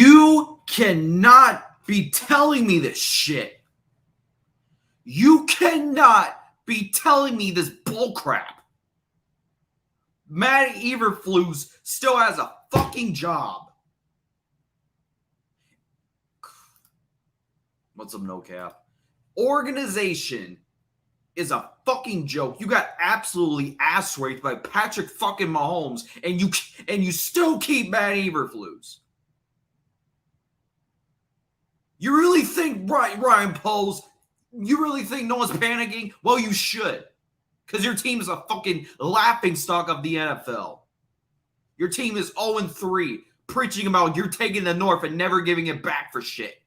You cannot be telling me this shit. You cannot be telling me this bullcrap. Matt Eberflus still has a fucking job. What's up, no cap? Organization is a fucking joke. You got absolutely ass raped by Patrick fucking Mahomes, and you still keep Matt Eberflus. You really think, Ryan Poles, you really think no one's panicking? Well, you should. Because your team is a fucking laughingstock of the NFL. Your team is 0-3, preaching about you're taking the North and never giving it back for shit.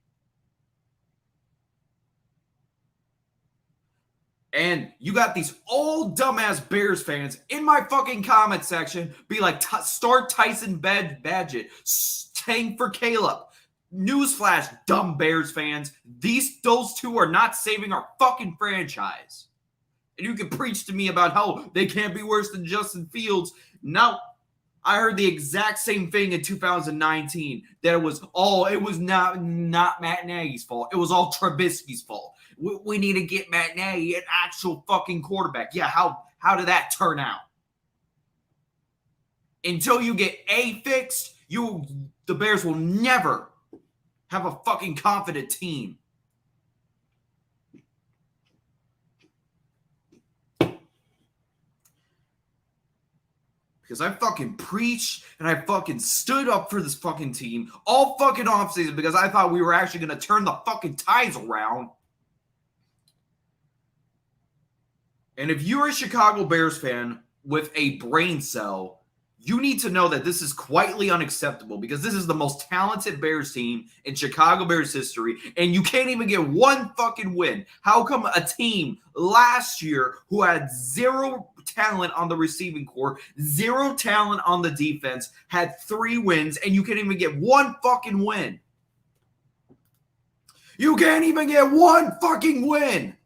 And you got these old dumbass Bears fans in my fucking comment section be like, start Tyson Badgett, tank for Caleb. Newsflash, dumb Bears fans. Those two are not saving our fucking franchise. And you can preach to me about how they can't be worse than Justin Fields. No, I heard the exact same thing in 2019. That it was not Matt Nagy's fault. It was all Trubisky's fault. We need to get Matt Nagy an actual fucking quarterback. Yeah, how did that turn out? Until you get A fixed, the Bears will never have a fucking confident team. Because I fucking preached and I fucking stood up for this fucking team all fucking offseason because I thought we were actually going to turn the fucking tides around. And if you're a Chicago Bears fan with a brain cell, you need to know that this is quietly unacceptable because this is the most talented Bears team in Chicago Bears history, and you can't even get one fucking win. How come a team last year who had zero talent on the receiving core, zero talent on the defense, had 3 wins, and you can't even get one fucking win? You can't even get one fucking win.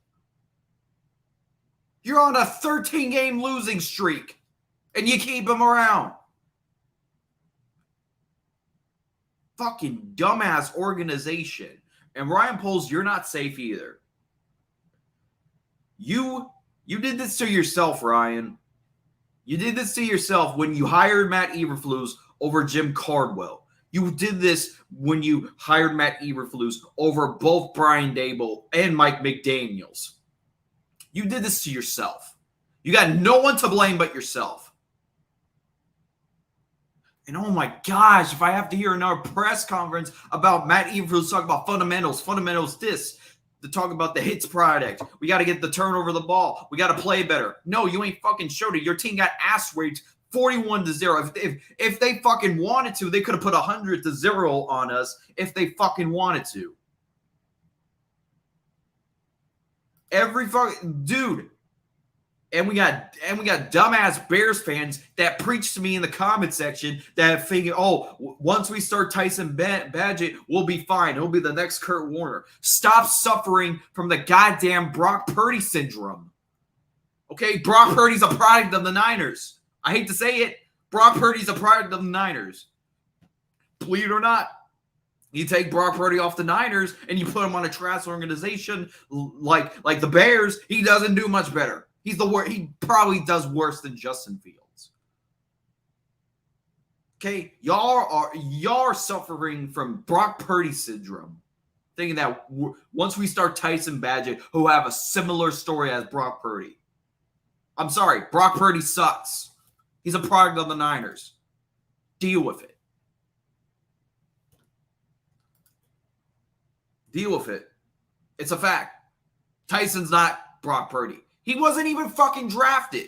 You're on a 13-game losing streak. And you keep him around. Fucking dumbass organization. And Ryan Poles, you're not safe either. You did this to yourself, Ryan. You did this to yourself when you hired Matt Eberflus over Jim Cardwell. You did this when you hired Matt Eberflus over both Brian Daboll and Mike McDaniels. You did this to yourself. You got no one to blame but yourself. And oh my gosh, if I have to hear another press conference about Matt Eberflus talking about fundamentals this, to talk about the hits product, we got to get the turnover of the ball, we got to play better. No, you ain't fucking showed it. Your team got ass raped 41-0. If they fucking wanted to, they could have put 100-0 on us if they fucking wanted to. Every fucking dude. And we got dumbass Bears fans that preach to me in the comment section that think, once we start Tyson Badgett, we'll be fine. He'll be the next Kurt Warner. Stop suffering from the goddamn Brock Purdy syndrome. Okay, Brock Purdy's a product of the Niners. I hate to say it. Brock Purdy's a product of the Niners. Believe it or not. You take Brock Purdy off the Niners and you put him on a trash organization like the Bears, he doesn't do much better. He's the worst. He probably does worse than Justin Fields. Okay, y'all are suffering from Brock Purdy syndrome, thinking that once we start Tyson Badgett, who have a similar story as Brock Purdy. I'm sorry, Brock Purdy sucks. He's a product of the Niners. Deal with it. Deal with it. It's a fact. Tyson's not Brock Purdy. He wasn't even fucking drafted.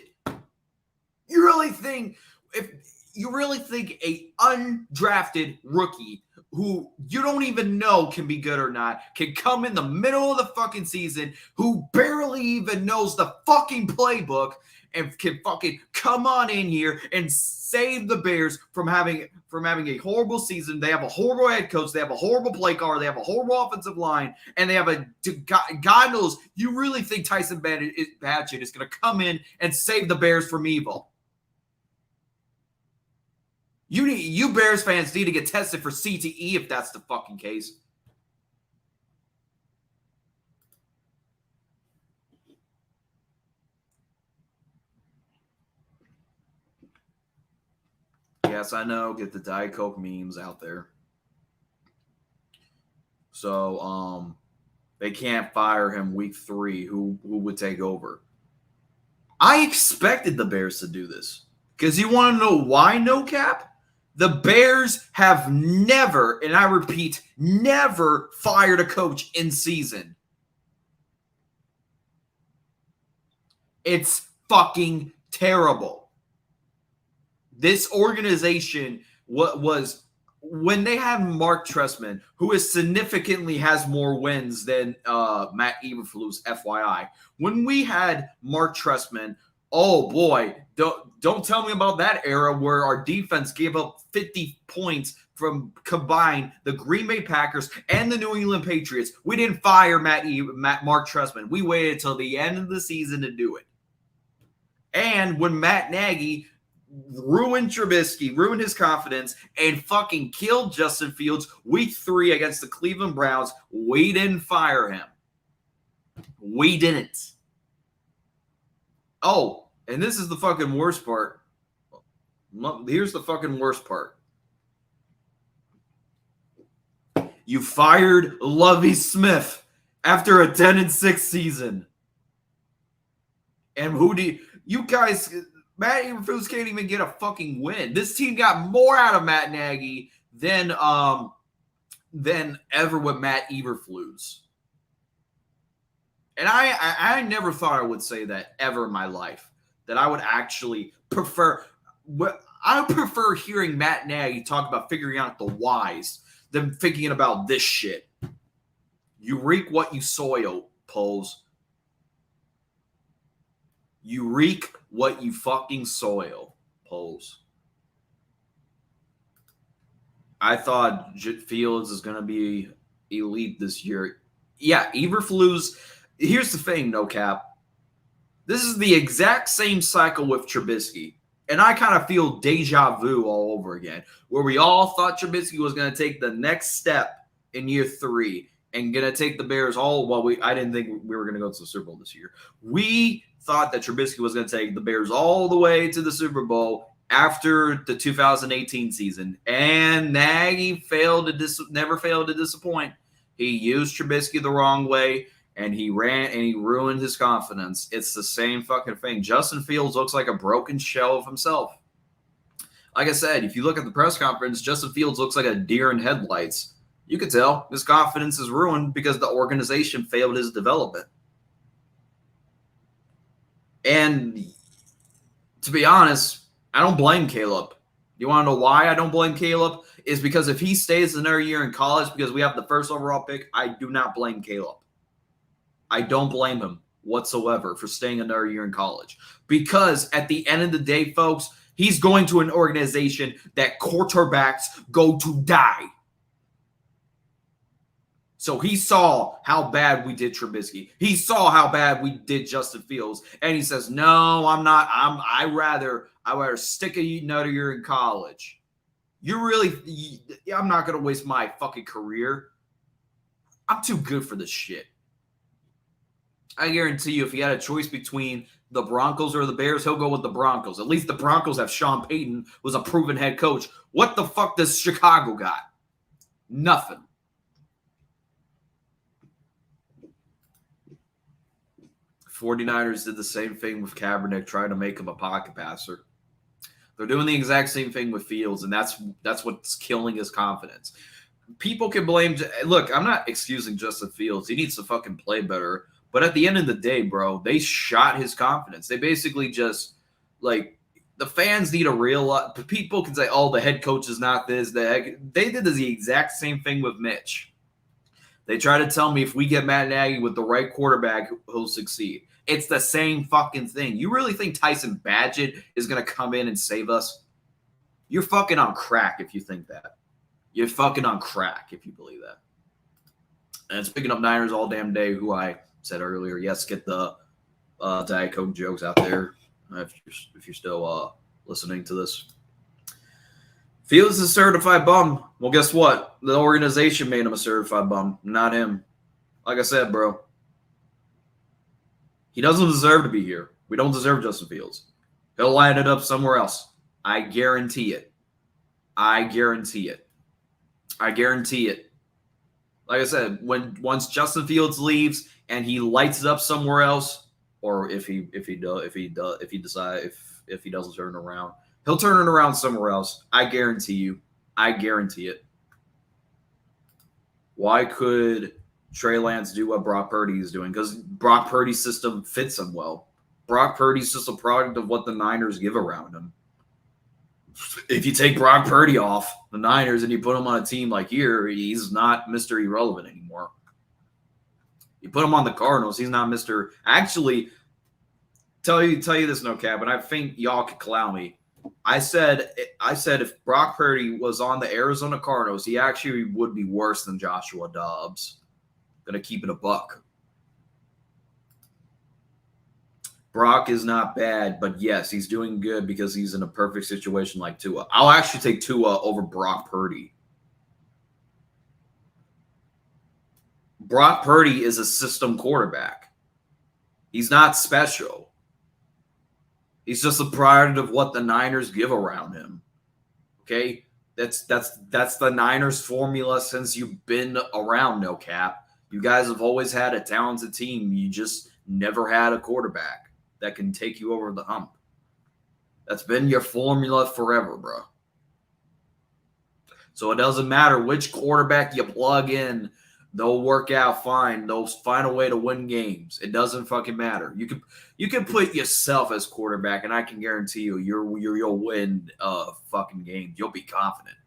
You really think a undrafted rookie who you don't even know can be good or not can come in the middle of the fucking season, who barely even knows the fucking playbook, and can fucking come on in here and save the Bears from having a horrible season? They have a horrible head coach. They have a horrible play caller. They have a horrible offensive line. And they have God knows, you really think Tyson Badgett is going to come in and save the Bears from evil? You Bears fans need to get tested for CTE if that's the fucking case. Yes, I know. Get the Diet Coke memes out there. So, they can't fire him week 3. Who would take over? I expected the Bears to do this. Because you want to know why, no cap? The Bears have never, and I repeat, never fired a coach in season. It's fucking terrible. This organization was when they had Mark Trestman, who is significantly has more wins than Matt Eberflus, FYI. When we had Mark Trestman, oh boy, don't tell me about that era where our defense gave up 50 points from combined the Green Bay Packers and the New England Patriots. We Didn't fire Mark Trestman. We waited till the end of the season to do it. And when Matt Nagy ruined Trubisky, ruined his confidence, and fucking killed Justin Fields week 3 against the Cleveland Browns, we didn't fire him. We didn't. Oh, and this is the fucking worst part. Here's the fucking worst part. You fired Lovie Smith after a 10-6 season. And who do you guys... Matt Eberflus can't even get a fucking win. This team got more out of Matt Nagy than ever with Matt Eberflus. And I never thought I would say that ever in my life, that I would actually prefer. I prefer hearing Matt Nagy talk about figuring out the whys than thinking about this shit. You reap what you sow, Poles. You reap what you fucking soil, Poles. I thought Fields is going to be elite this year. Yeah, Eberflus. Here's the thing, no cap. This is the exact same cycle with Trubisky. And I kind of feel deja vu all over again, where we all thought Trubisky was going to take the next step in year 3 and going to take the Bears I didn't think we were going to go to the Super Bowl this year. We thought that Trubisky was going to take the Bears all the way to the Super Bowl after the 2018 season. And Nagy never failed to disappoint. He used Trubisky the wrong way, and he ruined his confidence. It's the same fucking thing. Justin Fields looks like a broken shell of himself. Like I said, if you look at the press conference, Justin Fields looks like a deer in headlights. You could tell his confidence is ruined because the organization failed his development. And to be honest, I don't blame Caleb. You want to know why I don't blame Caleb? Is because if he stays another year in college because we have the first overall pick, I do not blame Caleb. I don't blame him whatsoever for staying another year in college. Because at the end of the day, folks, he's going to an organization that quarterbacks go to die. So he saw how bad we did Trubisky. He saw how bad we did Justin Fields. And he says, no, I'm not. I'd rather stick another year in college. I'm not going to waste my fucking career. I'm too good for this shit. I guarantee you, if he had a choice between the Broncos or the Bears, he'll go with the Broncos. At least the Broncos have Sean Payton, who's a proven head coach. What the fuck does Chicago got? Nothing. '49ers did the same thing with Kaepernick, trying to make him a pocket passer. They're doing the exact same thing with Fields, and that's what's killing his confidence. People can blame – look, I'm not excusing Justin Fields. He needs to fucking play better. But at the end of the day, bro, they shot his confidence. They basically just – like, the fans need a real – people can say, oh, the head coach is not this. They did the exact same thing with Mitch. They try to tell me if we get Matt Nagy with the right quarterback, he'll succeed. It's the same fucking thing. You really think Tyson Badgett is going to come in and save us? You're fucking on crack if you think that. You're fucking on crack if you believe that. And speaking of Niners all damn day, who I said earlier, yes, get the Diet Coke jokes out there if you're still listening to this. Fields is a certified bum. Well, guess what? The organization made him a certified bum, not him. Like I said, bro, he doesn't deserve to be here. We don't deserve Justin Fields. He'll line it up somewhere else. I guarantee it. I guarantee it. I guarantee it. Like I said, once Justin Fields leaves and he lights it up somewhere else, or if he doesn't turn it around, he'll turn it around somewhere else. I guarantee you. I guarantee it. Why could Trey Lance do what Brock Purdy is doing? Because Brock Purdy's system fits him well. Brock Purdy's just a product of what the Niners give around him. If you take Brock Purdy off the Niners and you put him on a team like here, he's not Mr. Irrelevant anymore. You put him on the Cardinals, he's not Mr. Actually, tell you this, no cap, and I think y'all could clown me. I said if Brock Purdy was on the Arizona Cardinals, he actually would be worse than Joshua Dobbs. Gonna keep it a buck. Brock is not bad, but yes, he's doing good because he's in a perfect situation like Tua. I'll actually take Tua over Brock Purdy. Brock Purdy is a system quarterback. He's not special. He's just a product of what the Niners give around him. Okay? That's the Niners formula since you've been around, no cap. You guys have always had a talented team. You just never had a quarterback that can take you over the hump. That's been your formula forever, bro. So it doesn't matter which quarterback you plug in. They'll work out fine. They'll find a way to win games. It doesn't fucking matter. You can put yourself as quarterback, and I can guarantee you'll win fucking games. You'll be confident.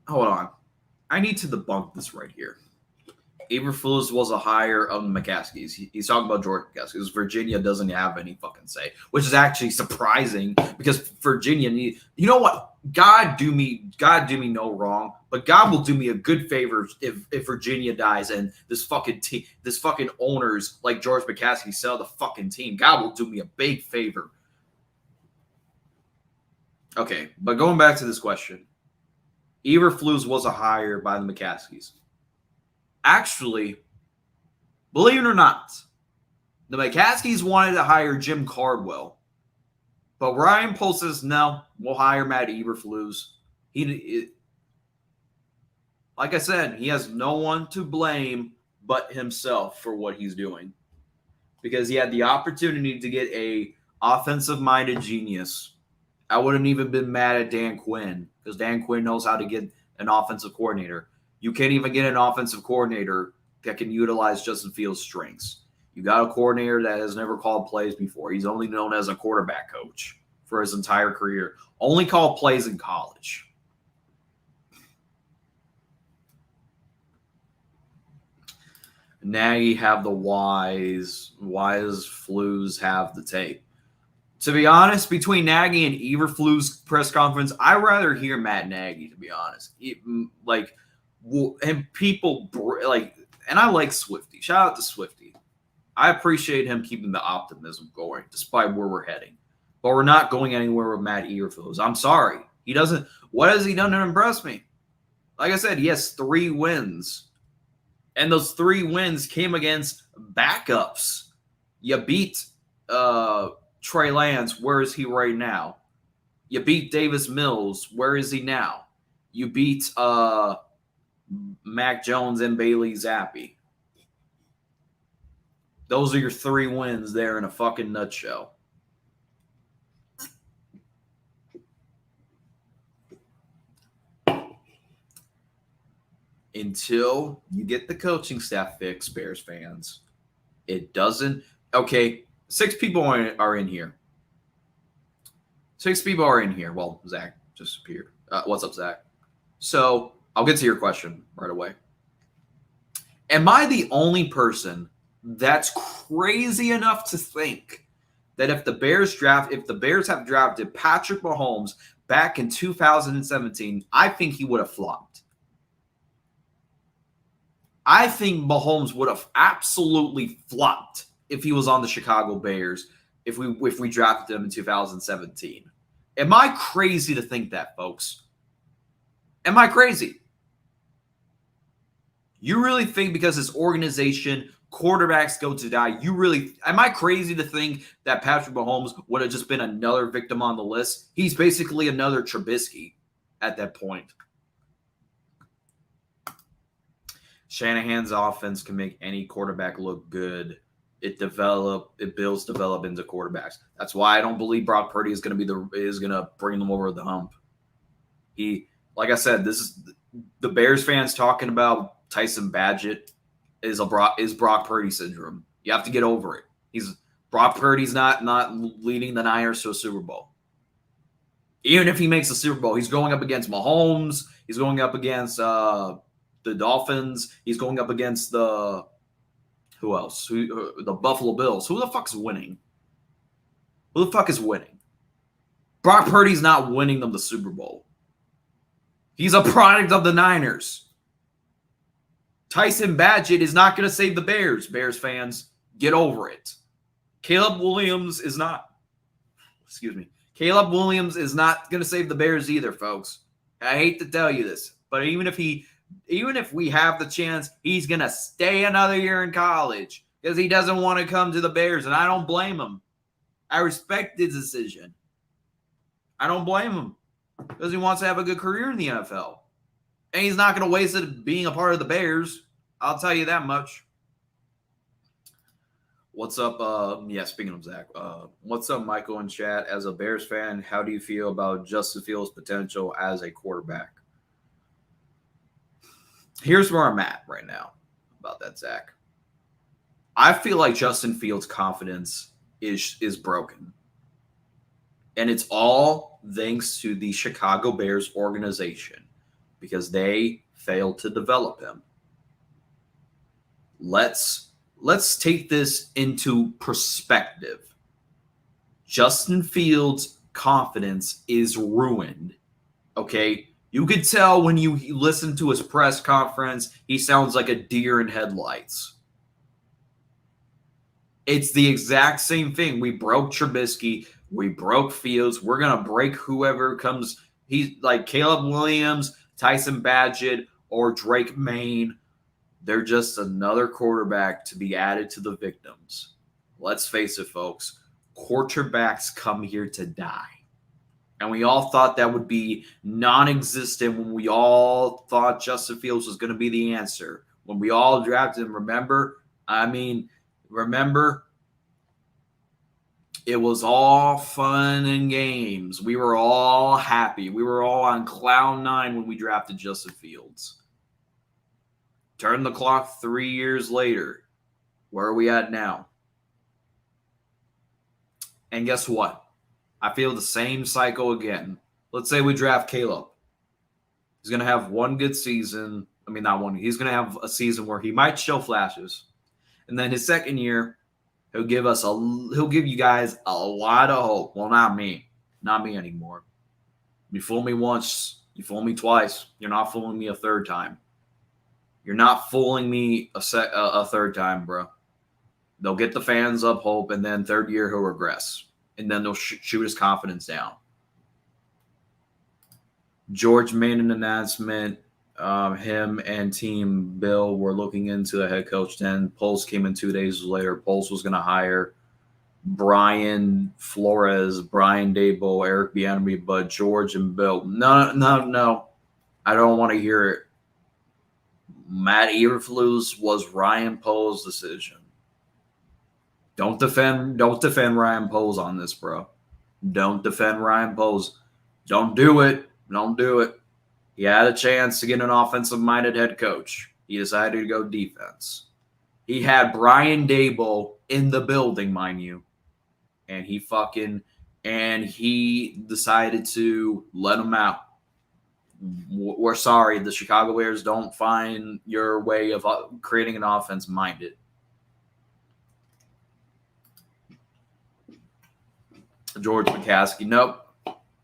Hold on. I need to debunk this right here. Eberflus was a hire of the McCaskies. He's talking about George McCaskies. Virginia doesn't have any fucking say, which is actually surprising because Virginia you know what? God do me no wrong, but God will do me a good favor if Virginia dies and this fucking owners like George McCaskey sell the fucking team. God will do me a big favor. Okay, but going back to this question, Eberflus was a hire by the McCaskies. Actually, believe it or not, the McCaskies wanted to hire Jim Cardwell. But Ryan Poles says, no, we'll hire Matt Eberflus. Like I said, he has no one to blame but himself for what he's doing. Because he had the opportunity to get a offensive-minded genius. I wouldn't even been mad at Dan Quinn because Dan Quinn knows how to get an offensive coordinator. You can't even get an offensive coordinator that can utilize Justin Fields' strengths. You got a coordinator that has never called plays before. He's only known as a quarterback coach for his entire career. Only called plays in college. Nagy have the wise Flus have the tape. To be honest, between Nagy and Eberflus press conference, I'd rather hear Matt Nagy, to be honest. And people and I like Swifty. Shout out to Swifty. I appreciate him keeping the optimism going despite where we're heading. But we're not going anywhere with Matt Eberflus. I'm sorry. He doesn't. What has he done to impress me? Like I said, he has 3 wins. And those 3 wins came against backups. You beat Trey Lance. Where is he right now? You beat Davis Mills. Where is he now? You beat Mac Jones and Bailey Zappi. Those are your 3 wins there in a fucking nutshell. Until you get the coaching staff fixed, Bears fans, it doesn't. Okay, 6 people are in here. 6 people are in here. Well, Zach just appeared. What's up, Zach? So I'll get to your question right away. Am I the only person that's crazy enough to think that if the Bears have drafted Patrick Mahomes back in 2017, I think he would have flopped? I think Mahomes would have absolutely flopped if he was on the Chicago Bears if we drafted him in 2017. Am I crazy to think that, folks? Am I crazy? You really think because this organization, quarterbacks go to die, am I crazy to think that Patrick Mahomes would have just been another victim on the list? He's basically another Trubisky at that point. Shanahan's offense can make any quarterback look good. It builds develop into quarterbacks. That's why I don't believe Brock Purdy is going to bring them over the hump. Like I said, this is the Bears fans talking about Tyson Badgett is Brock Purdy syndrome. You have to get over it. Brock Purdy's not leading the Niners to a Super Bowl. Even if he makes the Super Bowl, he's going up against Mahomes. He's going up against the Dolphins. He's going up against the Buffalo Bills. Who the fuck is winning? Who the fuck is winning? Brock Purdy's not winning them the Super Bowl. He's a product of the Niners. Tyson Badgett is not going to save the Bears. Bears fans, get over it. Caleb Williams is not going to save the Bears either, folks. I hate to tell you this, but even if we have the chance, he's going to stay another year in college because he doesn't want to come to the Bears, and I don't blame him. I respect his decision. I don't blame him because he wants to have a good career in the NFL. And he's not going to waste it being a part of the Bears. I'll tell you that much. What's up? Speaking of Zach, what's up, Michael in chat? As a Bears fan, how do you feel about Justin Fields' potential as a quarterback? Here's where I'm at right now about that, Zach. I feel like Justin Fields' confidence is broken. And it's all thanks to the Chicago Bears organization because they failed to develop him. Let's take this into perspective. Justin Fields' confidence is ruined. Okay? You could tell when you listen to his press conference, he sounds like a deer in headlights. It's the exact same thing. We broke Trubisky. We broke Fields. We're going to break whoever comes. He's like Caleb Williams, Tyson Badgett, or Drake Maine. They're just another quarterback to be added to the victims. Let's face it, folks. Quarterbacks come here to die. And we all thought that would be non-existent when we all thought Justin Fields was going to be the answer. When we all drafted him, remember, it was all fun and games. We were all happy. We were all on cloud nine when we drafted Justin Fields. Turn the clock 3 years later. Where are we at now? And guess what? I feel the same cycle again. Let's say we draft Caleb. He's going to have one good season. I mean, not one. He's going to have a season where he might show flashes. And then his second year, he'll give you guys a lot of hope. Well, not me. Not me anymore. You fool me once. You fool me twice. You're not fooling me a third time. You're not fooling me a third time, bro. They'll get the fans up hope, and then third year he'll regress. And then they'll shoot his confidence down. George made an announcement. Him and Team Bill were looking into a head coach. Then Poles came in 2 days later. Poles was going to hire Brian Flores, Brian Daboll, Eric Bieniemy, but George and Bill. No. I don't want to hear it. Matt Eberflus was Ryan Poles' decision. Don't defend Ryan Poles on this, bro. Don't defend Ryan Poles. Don't do it. Don't do it. He had a chance to get an offensive-minded head coach. He decided to go defense. He had Brian Daboll in the building, mind you. And he decided to let him out. We're sorry, the Chicago Bears don't find your way of creating an offense minded. George McCaskey, nope.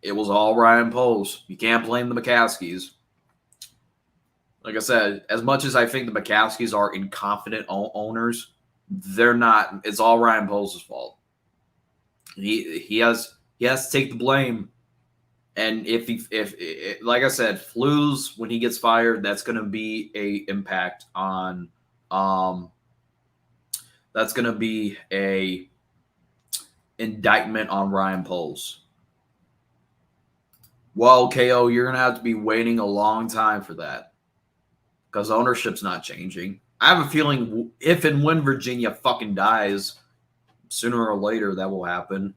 It was all Ryan Poles. You can't blame the McCaskies. Like I said, as much as I think the McCaskies are incompetent owners, they're not. It's all Ryan Poles' fault. He has to take the blame. And if like I said, Flus when he gets fired, that's going to be a impact on that's going to be a indictment on Ryan Poles. Well, KO, you're going to have to be waiting a long time for that because ownership's not changing. I have a feeling if and when Virginia fucking dies, sooner or later that will happen.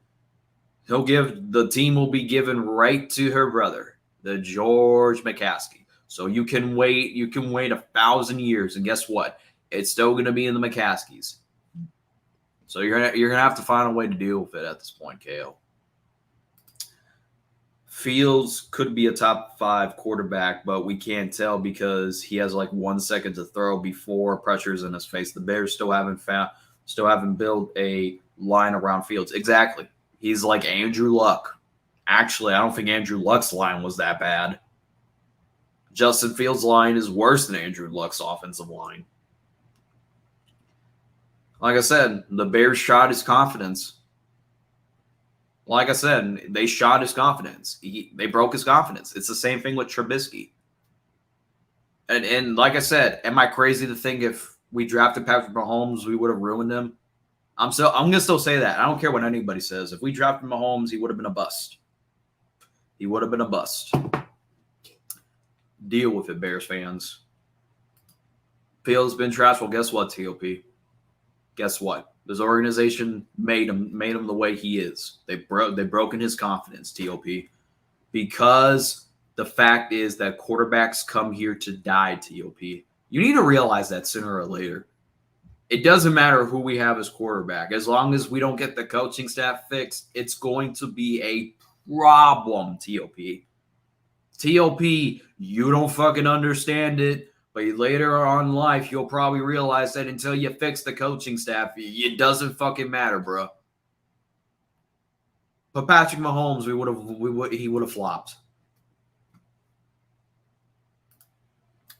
The team will be given right to her brother, the George McCaskey. So you can wait 1,000 years, and guess what? It's still going to be in the McCaskies. So you're gonna have to find a way to deal with it at this point, KO. Fields could be a top 5 quarterback, but we can't tell because he has like 1 second to throw before pressure's in his face. The Bears still haven't built a line around Fields. Exactly. He's like Andrew Luck. Actually, I don't think Andrew Luck's line was that bad. Justin Fields' line is worse than Andrew Luck's offensive line. Like I said, the Bears shot his confidence. Like I said, they shot his confidence. They broke his confidence. It's the same thing with Trubisky. And like I said, am I crazy to think if we drafted Patrick Mahomes, we would have ruined him? I'm gonna still say that. I don't care what anybody says. If we drafted Mahomes, he would have been a bust. He would have been a bust. Deal with it, Bears fans. Fields been trash. Well, guess what, TOP? Guess what? This organization made him the way he is. They've broken his confidence, TOP. Because the fact is that quarterbacks come here to die, TOP. You need to realize that sooner or later. It doesn't matter who we have as quarterback. As long as we don't get the coaching staff fixed, it's going to be a problem, TOP. TOP, you don't fucking understand it, but later on in life, you'll probably realize that until you fix the coaching staff, it doesn't fucking matter, bro. But Patrick Mahomes, he would have flopped.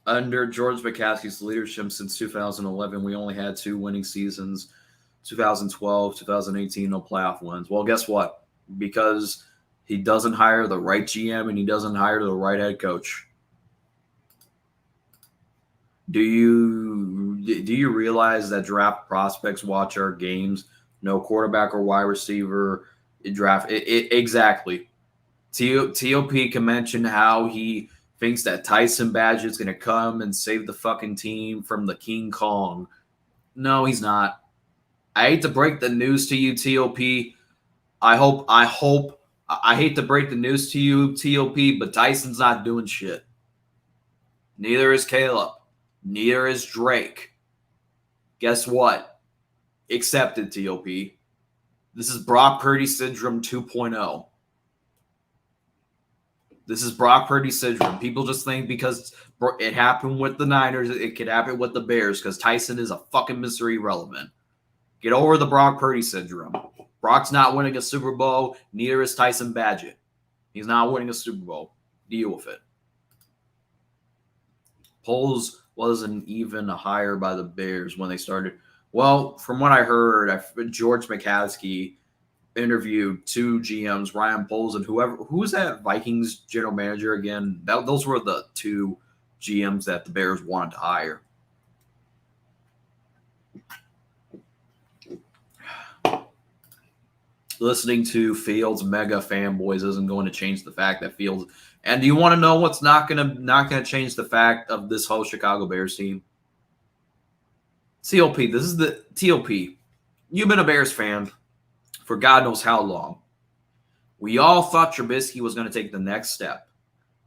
Under George McCaskey's leadership since 2011, we only had 2 winning seasons. 2012, 2018, no playoff wins. Well, guess what? Because he doesn't hire the right GM and he doesn't hire the right head coach. Do you realize that draft prospects watch our games? No quarterback or wide receiver draft. Exactly. TOP can mention how he thinks that Tyson Badgett's going to come and save the fucking team from the King Kong. No, he's not. I hate to break the news to you, TOP. I hate to break the news to you, TOP, but Tyson's not doing shit. Neither is Caleb. Neither is Drake. Guess what? Accepted, TOP. This is Brock Purdy syndrome 2.0. This is Brock Purdy syndrome. People just think because it happened with the Niners, it could happen with the Bears because Tyson is a fucking Mr. Irrelevant. Get over the Brock Purdy syndrome. Brock's not winning a Super Bowl. Neither is Tyson Badgett. He's not winning a Super Bowl. Deal with it. Poles wasn't even hired by the Bears when they started. Well, from what I heard, George McCaskey interviewed 2 GMs, Ryan Poles and who's that Vikings general manager again? Those were the 2 GMs that the Bears wanted to hire. Listening to Fields mega fanboys isn't going to change the fact that Fields. And do you want to know what's not gonna change the fact of this whole Chicago Bears team? TOP. This is the TOP. You've been a Bears fan for God knows how long. We all thought Trubisky was going to take the next step.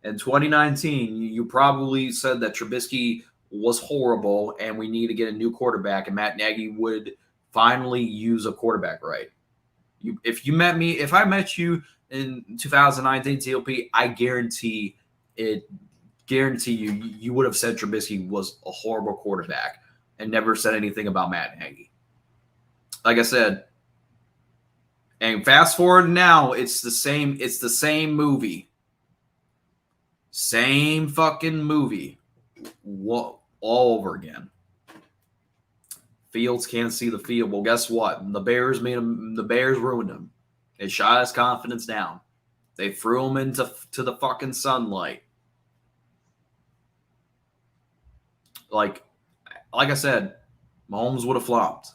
In 2019, you probably said that Trubisky was horrible and we need to get a new quarterback, and Matt Nagy would finally use a quarterback right. If I met you in 2019 TOP, I guarantee you would have said Trubisky was a horrible quarterback and never said anything about Matt Nagy. Like I said, and fast forward now, it's the same movie. Same fucking movie. All over again. Fields can't see the field. Well, guess what? The Bears ruined him. It shot his confidence down. They threw him into the fucking sunlight. Like I said, Mahomes would have flopped.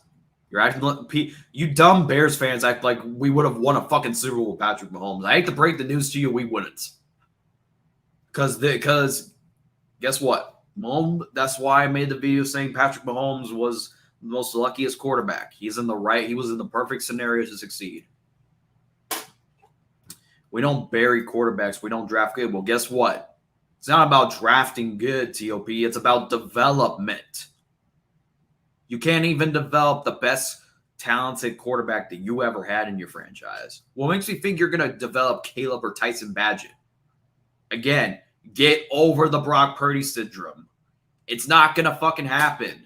You're acting like you dumb Bears fans act like we would have won a fucking Super Bowl with Patrick Mahomes. I hate to break the news to you, we wouldn't. Because guess what? That's why I made the video saying Patrick Mahomes was the most luckiest quarterback. He was in the perfect scenario to succeed. We don't bury quarterbacks. We don't draft good. Well, guess what? It's not about drafting good, TOP. It's about development. You can't even develop the best talented quarterback that you ever had in your franchise. What makes me think you're going to develop Caleb or Tyson Badgett? Again, get over the Brock Purdy syndrome. It's not going to fucking happen.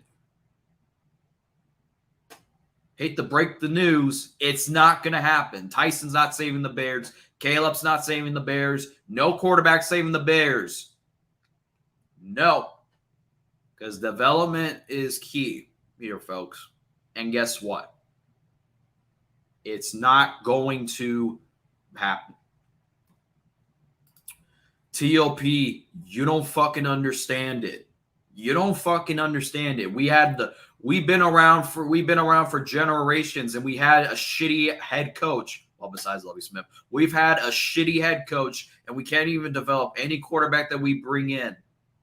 Hate to break the news. It's not going to happen. Tyson's not saving the Bears. Caleb's not saving the Bears. No quarterback saving the Bears. No. Because development is key here, folks. And guess what? It's not going to happen. TOP, you don't fucking understand it. You don't fucking understand it. We've been around for generations, and we had a shitty head coach. Well, besides Lovie Smith, we've had a shitty head coach, and we can't even develop any quarterback that we bring in.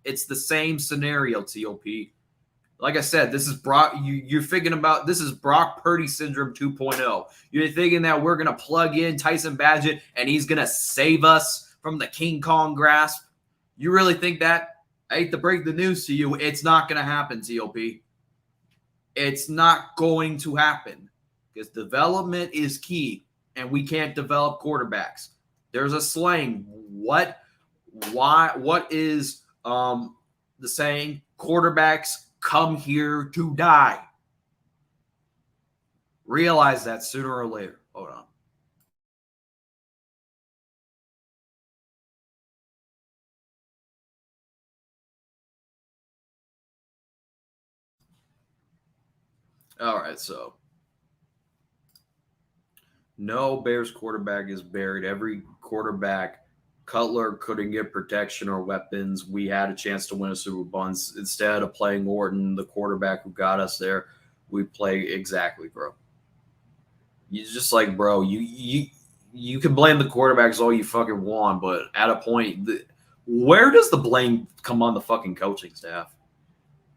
It's the same scenario, TOP. Like I said, this is Brock. You're thinking about this is Brock Purdy syndrome 2.0. You're thinking that we're gonna plug in Tyson Badgett and he's gonna save us from the King Kong grasp. You really think that? I hate to break the news to you. It's not gonna happen, TOP. It's not going to happen because development is key, and we can't develop quarterbacks. There's a slang. What is the saying? Quarterbacks come here to die. Realize that sooner or later. Hold on. All right, so no Bears quarterback is buried. Every quarterback, Cutler couldn't get protection or weapons. We had a chance to win a Super Bowl. Instead of playing Orton, the quarterback who got us there, we play exactly, bro. You just like, bro, you can blame the quarterbacks all you fucking want, but at a point, where does the blame come on the fucking coaching staff?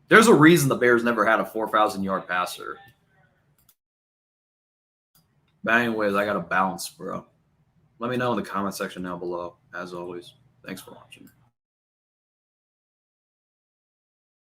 There's a reason the Bears never had a 4,000-yard passer. But anyways, I got to bounce, bro. Let me know in the comment section down below. As always, thanks for watching.